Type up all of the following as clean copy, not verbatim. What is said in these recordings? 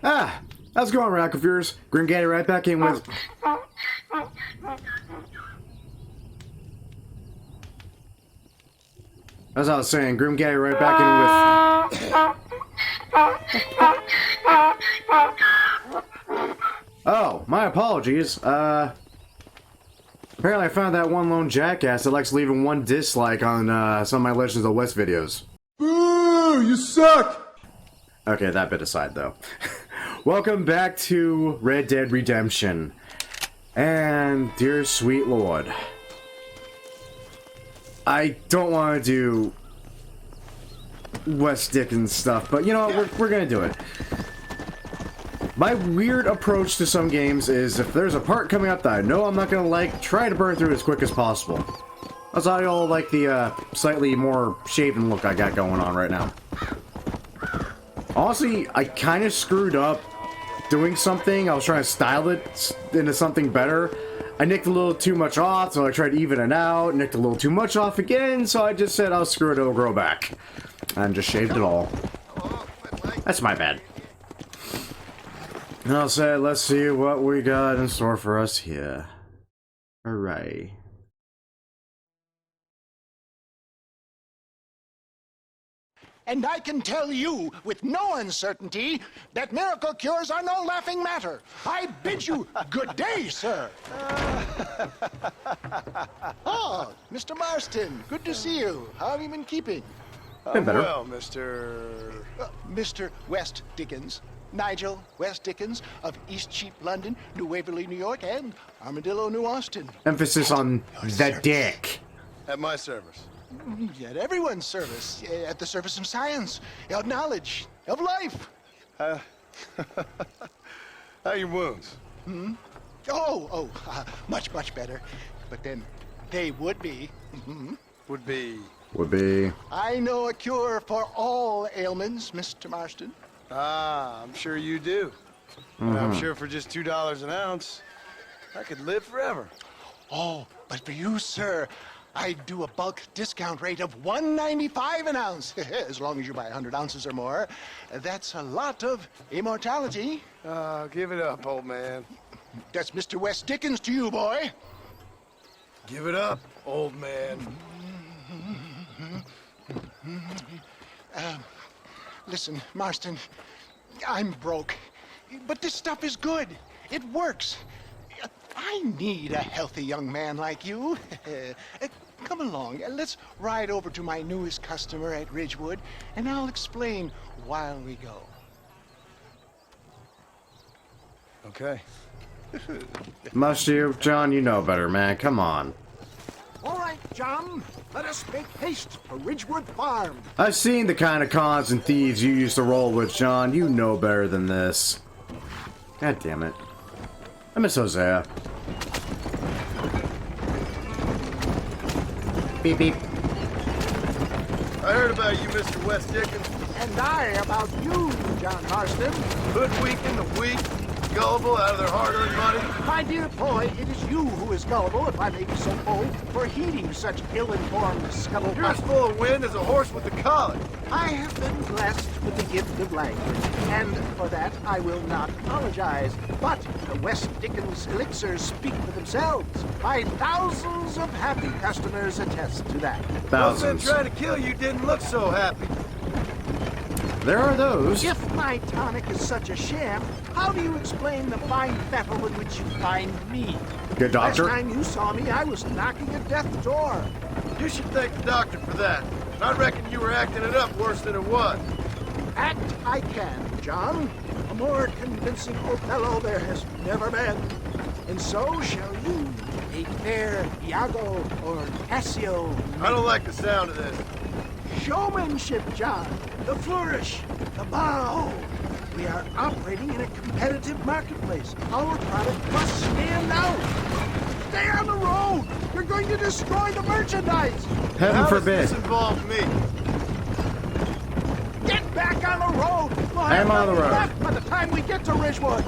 Ah, how's it going, Rockefears? Grim Gaddy right back in with... As I was saying, Grim Gaddy right back in with... Oh, my apologies. Apparently I found that one lone jackass that likes leaving one dislike on some of my Legends of the West videos. Boo! You suck! Okay, that bit aside, though. Welcome back to Red Dead Redemption. And, dear sweet lord, I don't want to do West Dickens stuff, but you know what, we're gonna do it. My weird approach to some games is if there's a part coming up that I know I'm not gonna like, try to burn through it as quick as possible. That's how y'all like the slightly more shaven look I got going on right now. Honestly, I kind of screwed up doing something. I was trying to style it into something better. I nicked a little too much off, so I tried to even it out. Nicked a little too much off again, so I just said, I'll screw it, it'll grow back. And just shaved it all. That's my bad. I'll say, let's see what we got in store for us here. Hooray. And I can tell you with no uncertainty that miracle cures are no laughing matter. I bid you good day, sir. Oh, Mr. Marston, good to see you. How have you been keeping? Been better. Well, Mr. West Dickens. Nigel West Dickens of Eastcheap, London, New Waverly, New York, and Armadillo, New Austin. Emphasis on the dick. At my service. At everyone's service. At the service of science, of knowledge, of life. How are your wounds? Much, much better. But then they would be. Would be. I know a cure for all ailments, Mr. Marston. Ah, I'm sure you do. And I'm sure for just $2 an ounce, I could live forever. Oh, but for you, sir, I do a bulk discount rate of $1.95 an ounce, as long as you buy 100 ounces or more. That's a lot of immortality. Give it up, old man. That's Mr. West Dickens to you, boy. Give it up, old man. Listen, Marston, I'm broke, but this stuff is good. It works. I need a healthy young man like you. Come along, let's ride over to my newest customer at Ridgewood, and I'll explain while we go. Okay. Must you? John, you know better, man. Come on. All right, John, let us make haste for Ridgewood Farm. I've seen the kind of cons and thieves you used to roll with, John. You know better than this. God damn it. I miss Hosea. Beep beep. I heard about you, Mr. West Dickens. And I about you, John Marston. Hoodwinking the weak, gullible out of their hard-earned money. My dear boy, it is you who is gullible, if I may be so bold, for heeding such ill-informed scuttlebutt. You're as full of wind as a horse with the collar. I have been blessed with the gift of language, and for that I will not apologize. But the West Dickens elixirs speak for themselves. My thousands of happy customers attest to that. Those men Thousands. trying to kill you didn't look so happy. There are those. If my tonic is such a sham, how do you explain the fine battle in which you find me? Good doctor. Last time you saw me, I was knocking at death's door. You should thank the doctor for that. I reckon you were acting it up worse than it was. Act I can, John. A more convincing Othello there has never been. And so shall you, a fair Iago or Cassio. I don't like the sound of this. Showmanship, John. The flourish. The bow. We are operating in a competitive marketplace. Our product must stand out. Stay on the road. You're going to destroy the merchandise. Heaven How forbid. does this involve me? Get back on the road. We'll I am have on the nothing road. left by the time we get to Ridgewood.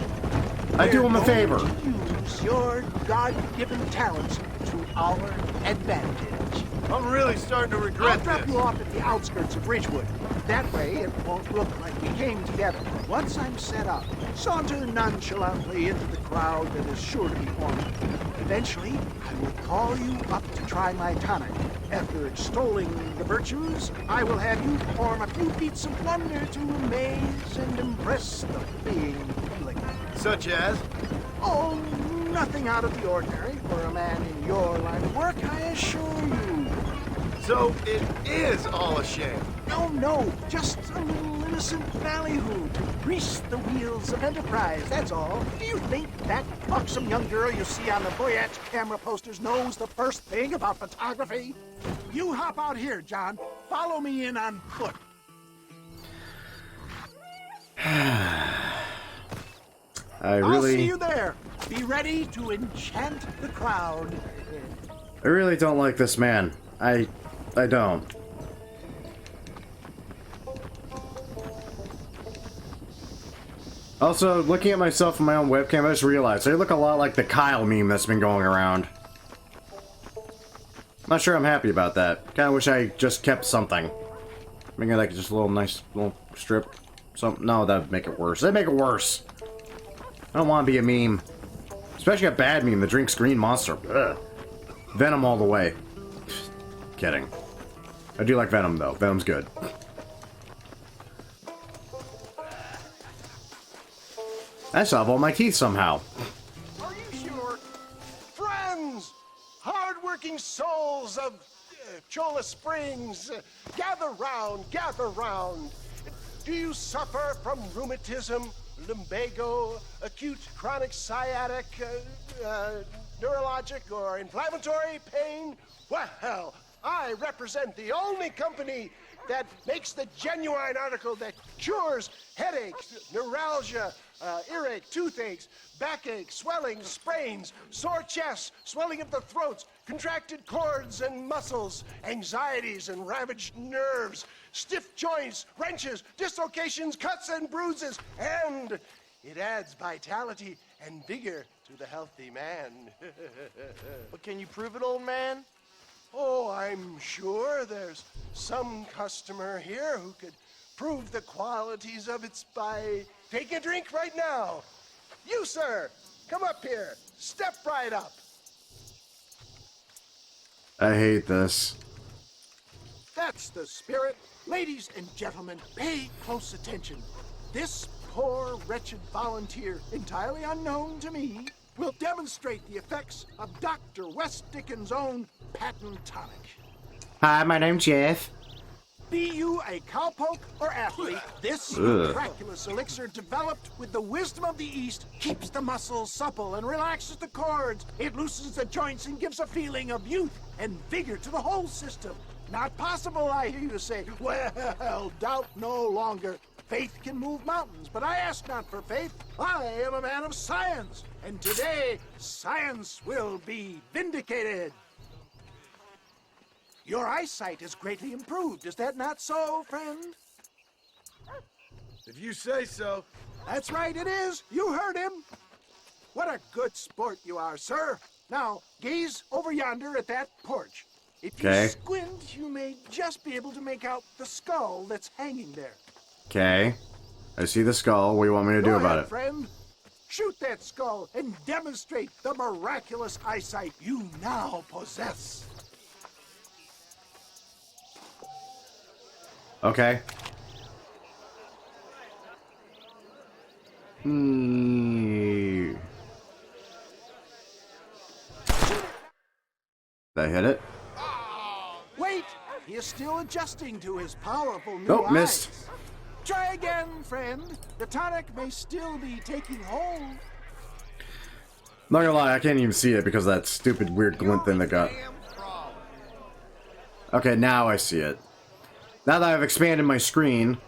I do him a favor. Use your God-given talents to our advantage. I'm really starting to I'll regret drop this. you off at the outskirts of Ridgewood. That way, it won't look like we came together. Once I'm set up, saunter nonchalantly into the crowd that is sure to be forming. Eventually, I will call you up to try my tonic. After extolling the virtues, I will have you perform a few feats of wonder to amaze and impress the fleeing public. Such as? Oh, nothing out of the ordinary for a man in your line of work, I assure you. So it is all a sham. No, just a little innocent ballyhoo to grease the wheels of enterprise, that's all. Do you think that buxom young girl you see on the Voyage camera posters knows the first thing about photography? You hop out here, John. Follow me in on foot. I'll see you there. Be ready to enchant the crowd. I really don't like this man. I don't. Also, looking at myself in my own webcam, I just realized I look a lot like the Kyle meme that's been going around. Not sure I'm happy about that. Kinda wish I just kept something. Maybe like just a little nice little strip. No, that'd make it worse. That'd make it worse. I don't want to be a meme. Especially a bad meme that drinks green monster. Ugh. Venom all the way. Kidding. I do like Venom though. Venom's good. I still have all my teeth somehow. Are you sure? Friends! Hard-working souls of Chola Springs, gather round, gather round. Do you suffer from rheumatism, lumbago, acute chronic sciatic, neurologic or inflammatory pain? Well, I represent the only company that makes the genuine article that cures headaches, neuralgia, earache, toothaches, backache, swelling, sprains, sore chests, swelling of the throats, contracted cords and muscles, anxieties and ravaged nerves, stiff joints, wrenches, dislocations, cuts and bruises, and it adds vitality and vigor to the healthy man. But can you prove it, old man? Oh, I'm sure there's some customer here who could prove the qualities of it by taking a drink right now. You, sir, come up here. Step right up. I hate this. That's the spirit. Ladies and gentlemen, pay close attention. This poor, wretched volunteer, entirely unknown to me, will demonstrate the effects of Dr. West Dickens' own patent tonic. Hi, my name's Jeff. Be you a cowpoke or athlete, this miraculous elixir developed with the wisdom of the East keeps the muscles supple and relaxes the cords. It loosens the joints and gives a feeling of youth and vigor to the whole system. Not possible, I hear you say. Well, doubt no longer. Faith can move mountains, but I ask not for faith. I am a man of science, and today science will be vindicated. Your eyesight is greatly improved. Is that not so, friend? If you say so. That's right, it is. You heard him. What a good sport you are, sir. Now, gaze over yonder at that porch. If you squint, you may just be able to make out the skull that's hanging there. Okay. I see the skull. What do you want me to do about it? Friend. Shoot that skull and demonstrate the miraculous eyesight you now possess. Okay. Did I hit it? Wait! He is still adjusting to his powerful new Nope, missed. eyes. Try again, friend. The tonic may still be taking hold. Not gonna lie, I can't even see it because of that stupid weird glint thing that got. Okay, now I see it. Now that I've expanded my screen.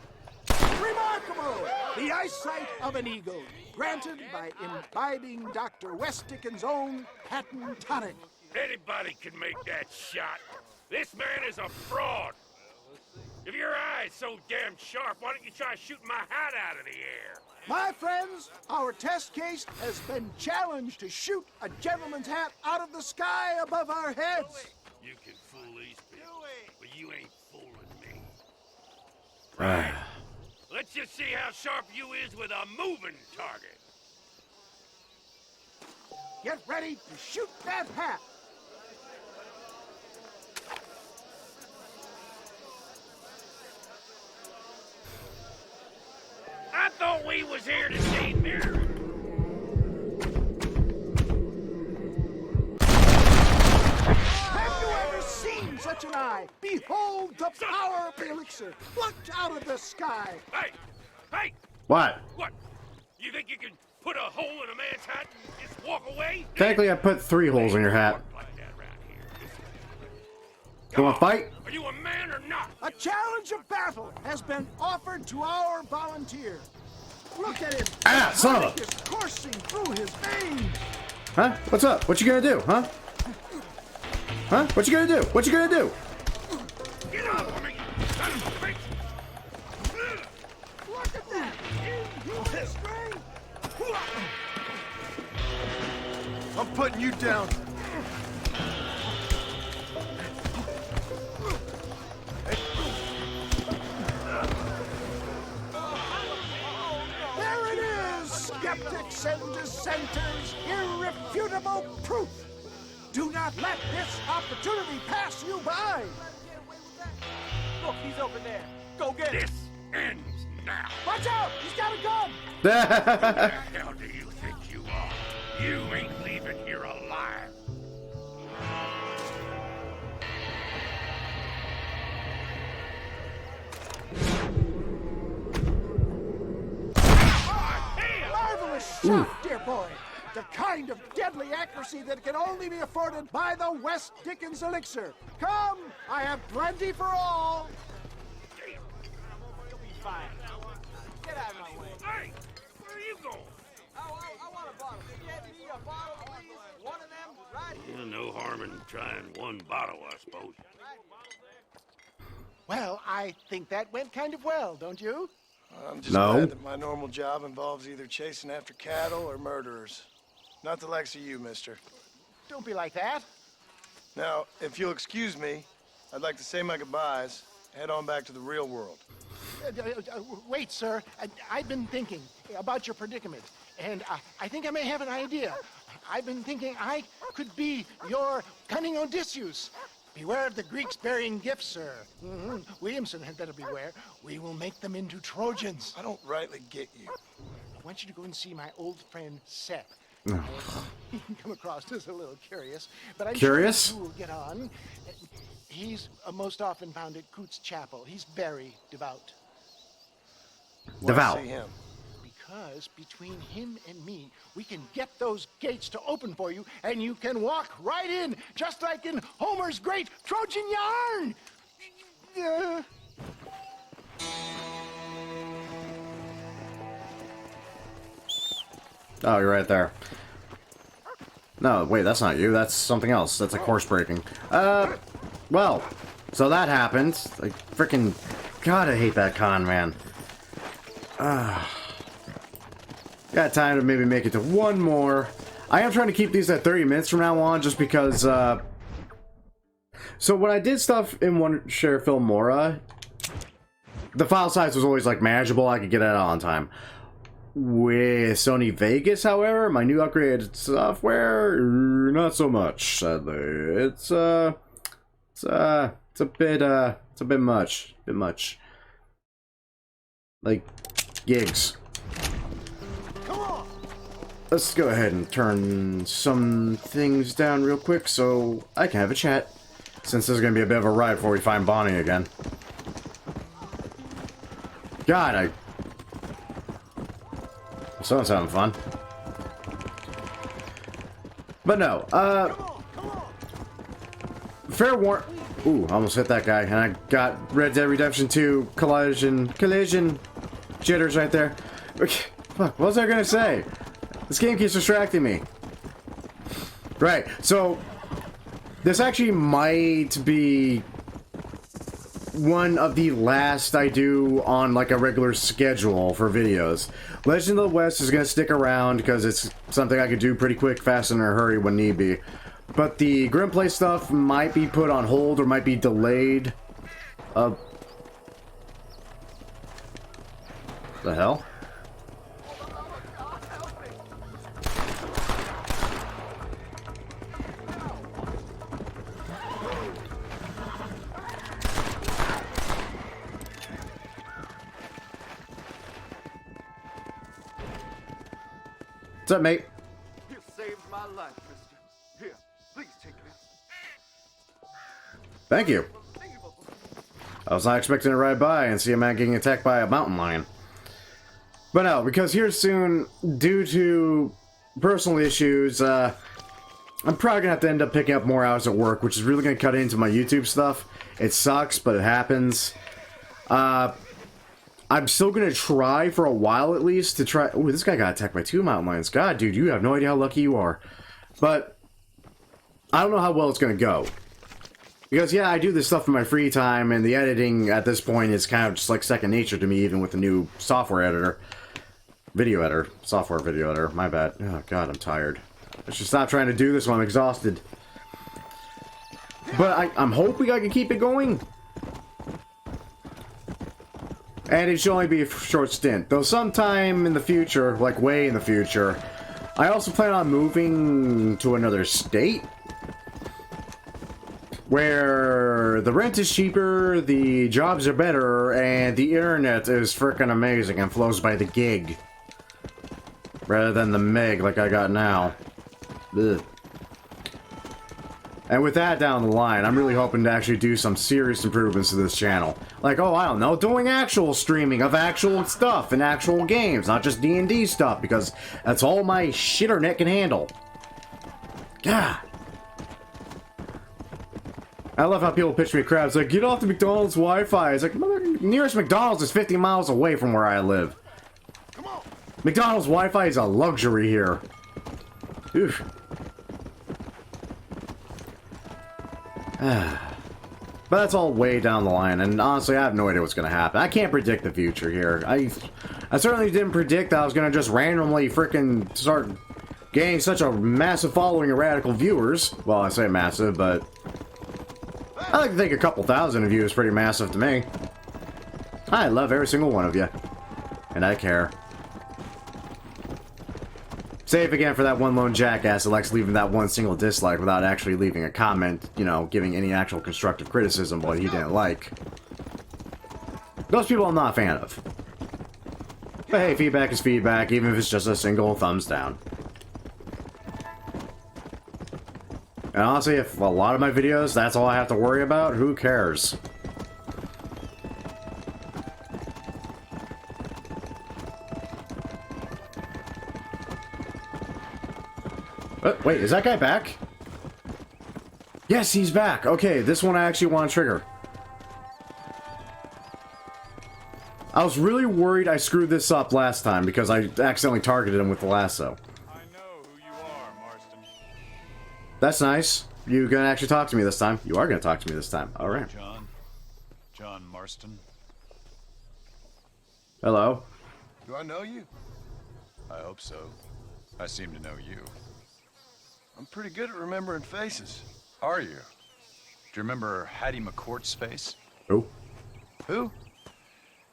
Remarkable! The eyesight of an eagle, granted by imbibing Dr. West Dickens' own patent tonic. Anybody can make that shot. This man is a fraud. If your eye's so damn sharp, why don't you try shooting my hat out of the air? My friends, our test case has been challenged to shoot a gentleman's hat out of the sky above our heads. You can fool these people, but you ain't fooling me. Right. Let's just see how sharp you is with a moving target. Get ready to shoot that hat. I thought we was here to see mirrors. Have you ever seen such an eye? Behold the power of the elixir, plucked out of the sky. Hey! Hey! What? What? You think you can put a hole in a man's hat and just walk away? Technically, I put 3 holes in your hat. Like that around here. You want to fight? Are you a man or not? A challenge of battle has been offered to our volunteer. Look at him. Ah, son of a- Blood is coursing through his veins. Huh? What's up? What you gonna do? Huh? Huh? What you gonna do? What you gonna do? Get off of me! Son of a bitch! Look at that. Inhuman strength. I'm putting you down. There it is, skeptics and dissenters, irrefutable proof. Do not let this opportunity pass you by. Look, he's over there. Go get him. This ends now. Watch out, he's got a gun. Who the hell do you think you are? You ain't leaving here alive. Marvelous shot, dear boy. The kind of deadly accuracy that can only be afforded by the West Dickens elixir. Come, I have plenty for all. You'll be fine. Get out of my way. Hey, where are you going? I want a bottle. Get me a bottle, please. One of them right here. No harm in trying one bottle, I suppose. Well, I think that went kind of well, don't you? I'm just No. glad that my normal job involves either chasing after cattle or murderers. Not the likes of you, mister. Don't be like that. Now, if you'll excuse me, I'd like to say my goodbyes, head on back to the real world. Wait, sir. I've been thinking about your predicament, and I think I may have an idea. I've been thinking I could be your cunning Odysseus. Beware of the Greeks burying gifts, sir. Williamson had better beware. We will make them into Trojans. I don't rightly get you. I want you to go and see my old friend Seth. He can come across as a little curious, but I'm Curious? sure you will get on. He's most often found at Coots Chapel. He's very devout. Why Devout. see him? Because between him and me, we can get those gates to open for you, and you can walk right in, just like in Homer's great Trojan yarn. Oh, you're right there. No, wait, that's not you. That's something else. That's like horse breaking. Well, so that happened. Like, freaking... God, I hate that con, man. Got time to maybe make it to one more. I am trying to keep these at 30 minutes from now on, just because, So when I did stuff in One Share Filmora, the file size was always, like, manageable. I could get it out on time. With Sony Vegas, however, my new upgraded software, not so much, sadly. It's a bit much. Like, gigs. Let's go ahead and turn some things down real quick so I can have a chat. Since this is going to be a bit of a ride before we find Bonnie again. God, Someone's having fun. But no, fair warn. Ooh, almost hit that guy. And I got Red Dead Redemption 2 collision jitters right there. Fuck, what was I gonna say? This game keeps distracting me. Right, so this actually might be one of the last I do on like a regular schedule for videos. Legend of the West is going to stick around because it's something I could do pretty quick, fast, and in a hurry when need be. But the Grimplay stuff might be put on hold or might be delayed. The hell? What's up, mate? You saved my life, mister. Here, please take this. Thank you. I was not expecting to ride by and see a man getting attacked by a mountain lion. But no, because here soon, due to personal issues, I'm probably gonna have to end up picking up more hours at work, which is really gonna cut into my YouTube stuff. It sucks, but it happens. I'm still gonna try for a while at least to try. Oh, this guy got attacked by 2 mountain lions. God, dude, you have no idea how lucky you are. But I don't know how well it's gonna go. Because, yeah, I do this stuff in my free time, and the editing at this point is kind of just like second nature to me, even with the new software editor. Video editor. Software video editor. My bad. Oh, God, I'm tired. I should stop trying to do this when I'm exhausted. But I'm hoping I can keep it going. And it should only be a short stint. Though sometime in the future, like way in the future, I also plan on moving to another state. Where the rent is cheaper, the jobs are better, and the internet is frickin' amazing and flows by the gig. Rather than the meg like I got now. Ugh. And with that down the line, I'm really hoping to actually do some serious improvements to this channel. Like, oh, I don't know, doing actual streaming of actual stuff and actual games, not just D&D stuff, because that's all my shitternet can handle. God. I love how people pitch me crap. It's like, get off the McDonald's Wi-Fi. It's like, mother, nearest McDonald's is 50 miles away from where I live. Come on. McDonald's Wi-Fi is a luxury here. Oof. But that's all way down the line, and honestly, I have no idea what's going to happen. I can't predict the future here. I certainly didn't predict that I was going to just randomly frickin' start gaining such a massive following of radical viewers. Well, I say massive, but I like to think a couple thousand of you is pretty massive to me. I love every single one of you. And I care. Save again for that one lone jackass that likes leaving that one single dislike without actually leaving a comment, you know, giving any actual constructive criticism what he didn't like. Those people I'm not a fan of. But hey, feedback is feedback, even if it's just a single thumbs down. And honestly, if a lot of my videos, that's all I have to worry about, who cares? Wait, is that guy back? Yes, he's back. Okay, this one I actually want to trigger. I was really worried I screwed this up last time because I accidentally targeted him with the lasso. I know who you are, Marston. That's nice. You gonna actually talk to me this time? You are gonna talk to me this time. All right. John Marston. Hello. Do I know you? I hope so. I seem to know you. I'm pretty good at remembering faces. Are you? Do you remember Hattie McCourt's face? Oh. Who?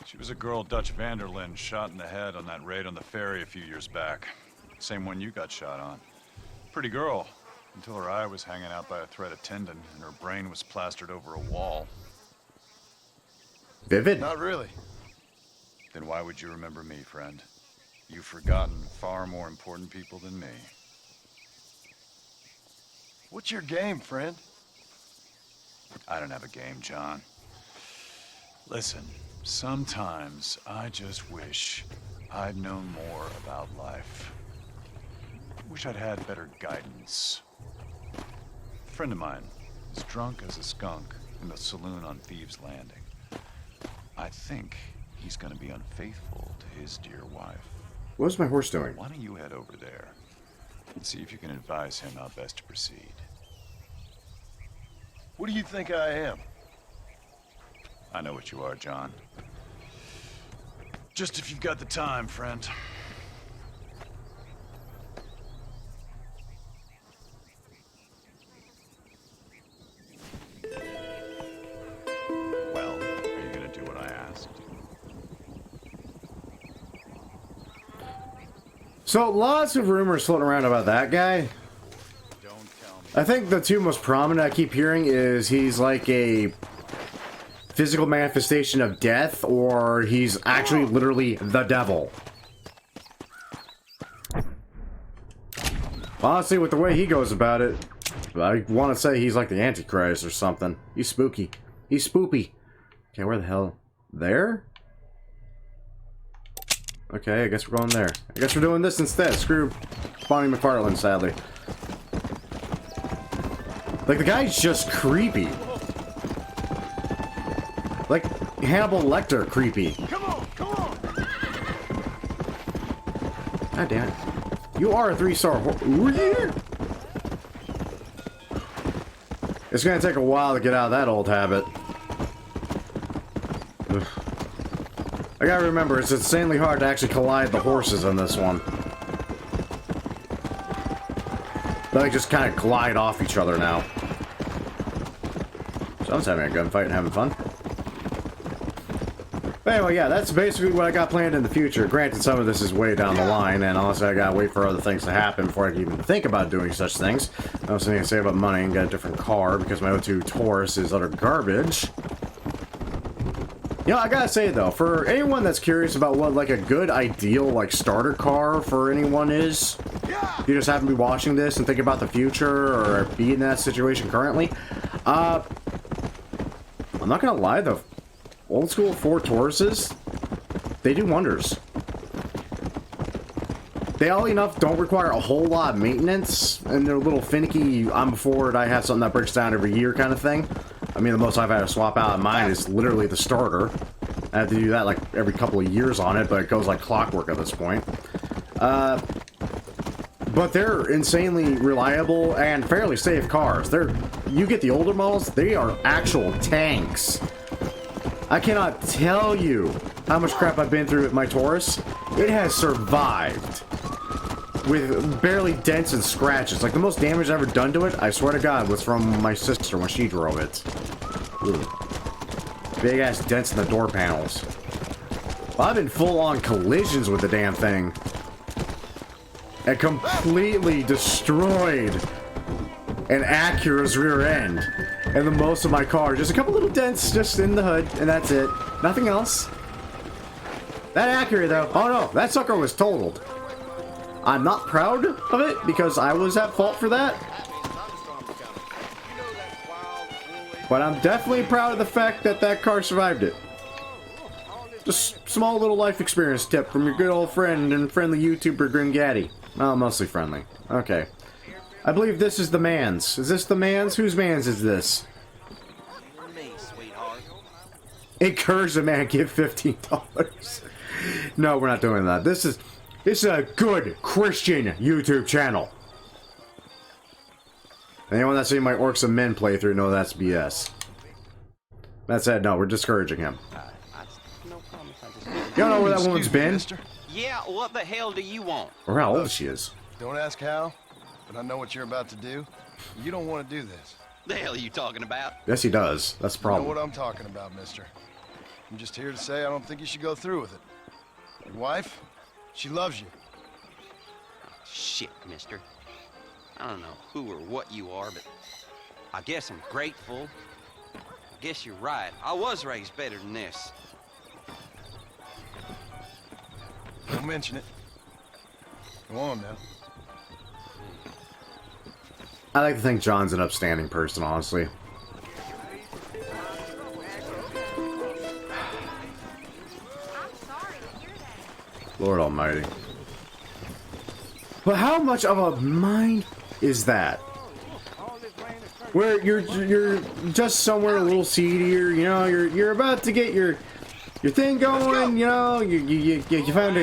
She was a girl Dutch Vanderlyn shot in the head on that raid on the ferry a few years back. Same one you got shot on. Pretty girl, until her eye was hanging out by a thread of tendon and her brain was plastered over a wall. Vivid? Not really. Then why would you remember me, friend? You've forgotten far more important people than me. What's your game, friend? I don't have a game, John. Listen, sometimes I just wish I'd known more about life. Wish I'd had better guidance. A friend of mine is drunk as a skunk in the saloon on Thieves' Landing. I think he's gonna be unfaithful to his dear wife. What's my horse doing? Why don't you head over there and see if you can advise him how best to proceed? What do you think I am? I know what you are, John. Just if you've got the time, friend. Well, are you gonna do what I asked? So, lots of rumors floating around about that guy. I think the two most prominent I keep hearing is he's like a physical manifestation of death, or he's actually literally the devil. Honestly, with the way he goes about it, I want to say he's like the Antichrist or something. He's spooky. He's spoopy. Okay, where the hell? There? Okay, I guess we're going there. I guess we're doing this instead. Screw Bonnie McFarlane, sadly. Like, the guy's just creepy. Like, Hannibal Lecter creepy. Come on, come on. God damn it. You are a 3-star horror. It's gonna take a while to get out of that old habit. Ugh. I gotta remember, it's insanely hard to actually collide the horses in this one. They just kind of glide off each other now. Someone's having a gunfight and having fun. But anyway, yeah, that's basically what I got planned in the future. Granted, some of this is way down the line, and honestly, I gotta wait for other things to happen before I can even think about doing such things. I was thinking to save up money and get a different car because my O2 Taurus is utter garbage. You know, I gotta say though, for anyone that's curious about what like a good ideal like starter car for anyone is, you just happen to be watching this and think about the future or be in that situation currently. I'm not gonna lie though, old school Ford Tauruses, they do wonders. They all enough don't require a whole lot of maintenance, and they're a little finicky. I'm a Ford, I have something that breaks down every year kind of thing. I mean, the most I've had to swap out of mine is literally the starter. I have to do that like every couple of years on it, but it goes like clockwork at this point. But they're insanely reliable and fairly safe cars. You get the older models, they are actual tanks. I cannot tell you how much crap I've been through with my Taurus. It has survived with barely dents and scratches. Like, the most damage I've ever done to it, I swear to God, was from my sister when she drove it. Big ass dents in the door panels. Well, I've been full on collisions with the damn thing. It completely destroyed an Acura's rear end. And the most of my car, just a couple little dents just in the hood, and that's it. Nothing else. That Acura though, oh no, that sucker was totaled. I'm not proud of it because I was at fault for that. But I'm definitely proud of the fact that that car survived it. Just small little life experience tip from your good old friend and friendly YouTuber Grim Gaddy. Well, mostly friendly. Okay. I believe this is the man's. Is this the man's? Whose man's is this? Me, sweetheart. Encourage the man, give $15. No, we're not doing that. This is a good Christian YouTube channel. Anyone that's seen my Orcs and Men playthrough know that's BS. That said, no, we're discouraging him. No comments. You don't know where that woman's been? Mister? Yeah, what the hell do you want? Or how old she is. Don't ask how, but I know what you're about to do. You don't want to do this. The hell are you talking about? Yes, he does. That's the You know problem. what I'm talking about, mister. I'm just here to say I don't think you should go through with it. Your wife, she loves you. Shit, mister. I don't know who or what you are, but I guess I'm grateful. I guess you're right. I was raised better than this. Don't mention it. Go on now. I like to think John's an upstanding person, honestly. Lord Almighty. But how much of a mind is that? Where you're just somewhere a little seedier, you know, you're about to get your thing going, you know, you found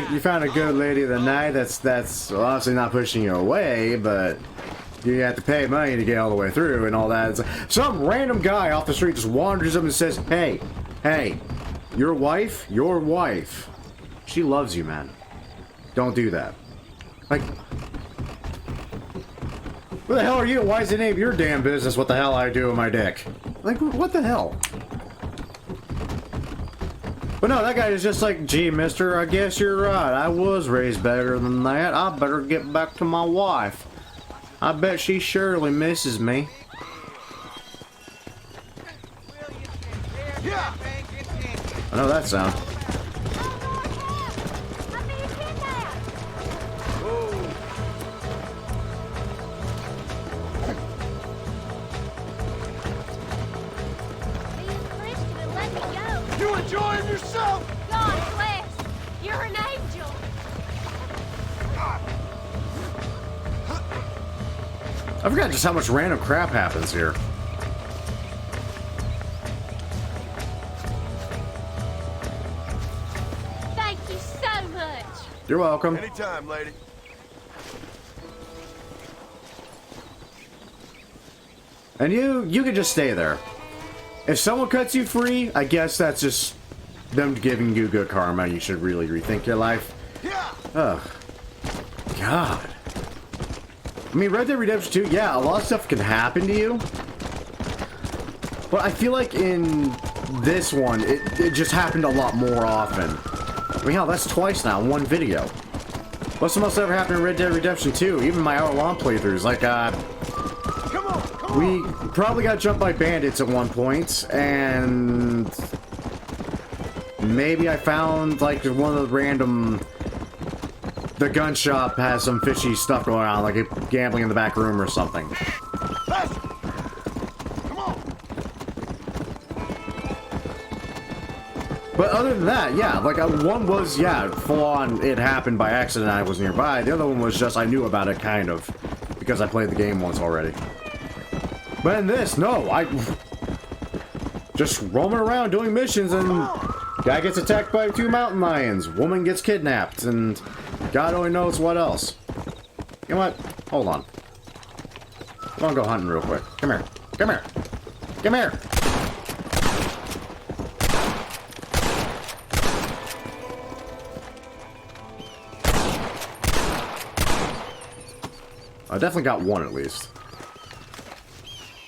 a good lady of the night that's obviously not pushing you away, but you have to pay money to get all the way through and all that. It's like some random guy off the street just wanders up and says, hey, your wife, she loves you, man. Don't do that. Like, who the hell are you? Why is it name your damn business what the hell I do with my dick? Like, what the hell? But no, that guy is just like, gee, mister, I guess you're right. I was raised better than that. I better get back to my wife. I bet she surely misses me. I know that sound. You enjoying yourself? God bless. You're an angel. I forgot just how much random crap happens here. Thank you so much. You're welcome. Anytime, lady. And you can just stay there. If someone cuts you free, I guess that's just them giving you good karma. You should really rethink your life. Ugh. God. I mean, Red Dead Redemption 2, yeah, a lot of stuff can happen to you. But I feel like in this one, it just happened a lot more often. I mean, hell, that's twice now in one video. What's the most ever happened in Red Dead Redemption 2? Even my hour-long playthroughs, like, we probably got jumped by bandits at one point, and maybe I found, like, one of the random... The gun shop has some fishy stuff going on, like gambling in the back room or something. But other than that, yeah, like, one was, yeah, full-on, it happened by accident, I was nearby. The other one was just, I knew about it, kind of, because I played the game once already. But in this, no, I just roaming around doing missions, and guy gets attacked by 2 mountain lions, woman gets kidnapped, and God only knows what else. You know what? Hold on. I want to go hunting real quick. Come here. Come here. Come here. I definitely got one at least.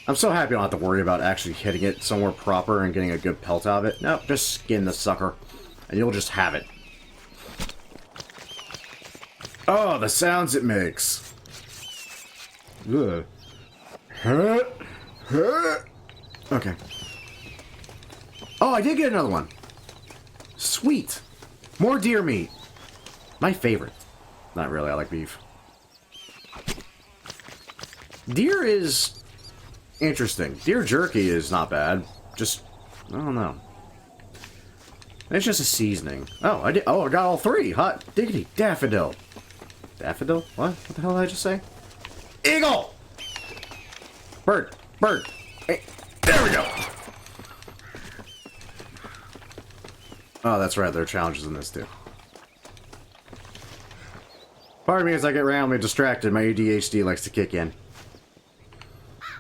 I'm so happy I don't have to worry about actually hitting it somewhere proper and getting a good pelt out of it. No, just skin the sucker, and you'll just have it. Oh, the sounds it makes. Ugh. Okay. Oh, I did get another one. Sweet. More deer meat. My favorite. Not really, I like beef. Deer is interesting. Deer jerky is not bad. Just, I don't know. It's just a seasoning. Oh, I did. Oh, I got all 3. Hot diggity. Daffodil. Daffodil? What? What the hell did I just say? Eagle! Bird. Bird. Hey, there we go. Oh, that's right. There are challenges in this, too. Part of me, as I get randomly distracted, my ADHD likes to kick in.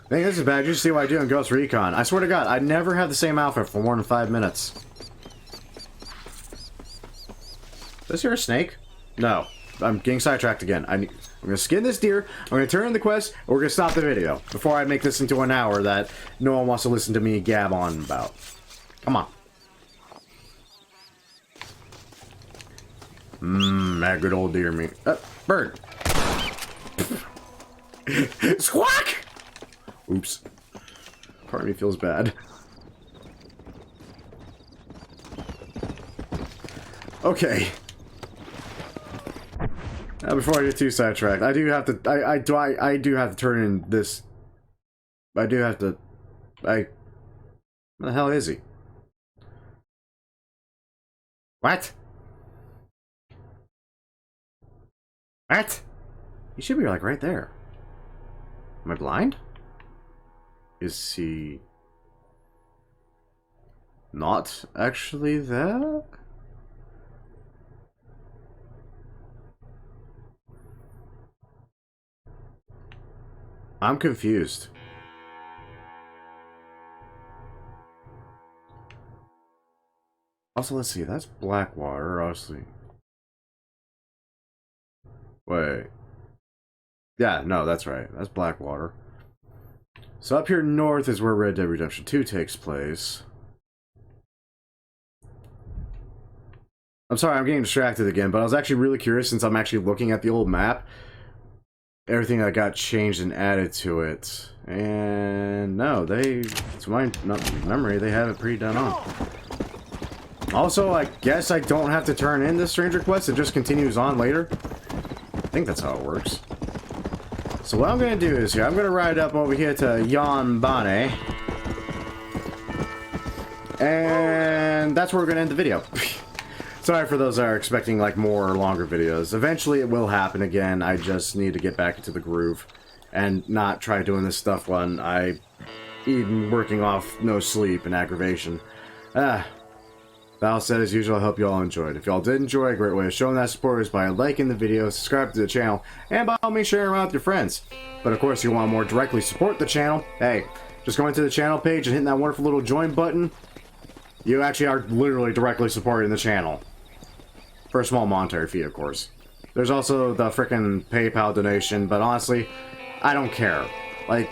I think this is bad. You should see what I do in Ghost Recon. I swear to God, I never have the same outfit for more than 5 minutes. Is this here a snake? No. I'm getting sidetracked again. I'm gonna skin this deer, I'm gonna turn in the quest, and we're gonna stop the video before I make this into an hour that no one wants to listen to me gab on about. Come on. That good old deer meat. Bird. Squawk! Oops. Part of me feels bad. Okay. Before I get too sidetracked, I do have to. I do have to turn in this. I do have to. Where the hell is he? What? What? He should be like right there. Am I blind? Is he not actually there? I'm confused. Also, let's see. That's Blackwater, obviously. Wait. Yeah, no, that's right. That's Blackwater. So up here north is where Red Dead Redemption 2 takes place. I'm sorry, I'm getting distracted again, but I was actually really curious since I'm actually looking at the old map. Everything that got changed and added to it. And no, to my memory, they have it pretty done on. Also, I guess I don't have to turn in the stranger quest, it just continues on later. I think that's how it works. So what I'm going to do is here, I'm going to ride up over here to Jan Bane. And that's where we're going to end the video. Sorry for those that are expecting like more or longer videos. Eventually it will happen again. I just need to get back into the groove and not try doing this stuff when I'm even working off no sleep and aggravation. That all said, as usual, I hope you all enjoyed. If y'all did enjoy, a great way of showing that support is by liking the video, subscribe to the channel, and by all means sharing around with your friends. But of course, if you want to more directly support the channel, hey, just going to the channel page and hitting that wonderful little join button, you actually are literally directly supporting the channel. For a small monetary fee, of course. There's also the frickin' PayPal donation, but honestly, I don't care. Like,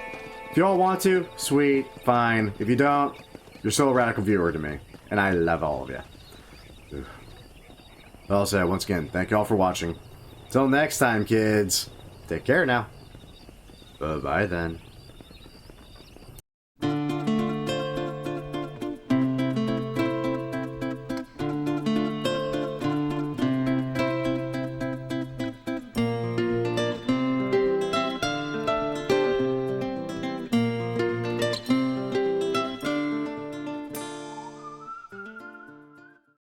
if you all want to, sweet, fine. If you don't, you're still a radical viewer to me. And I love all of you. Well said, once again, thank you all for watching. Till next time, kids. Take care now. Bye-bye then.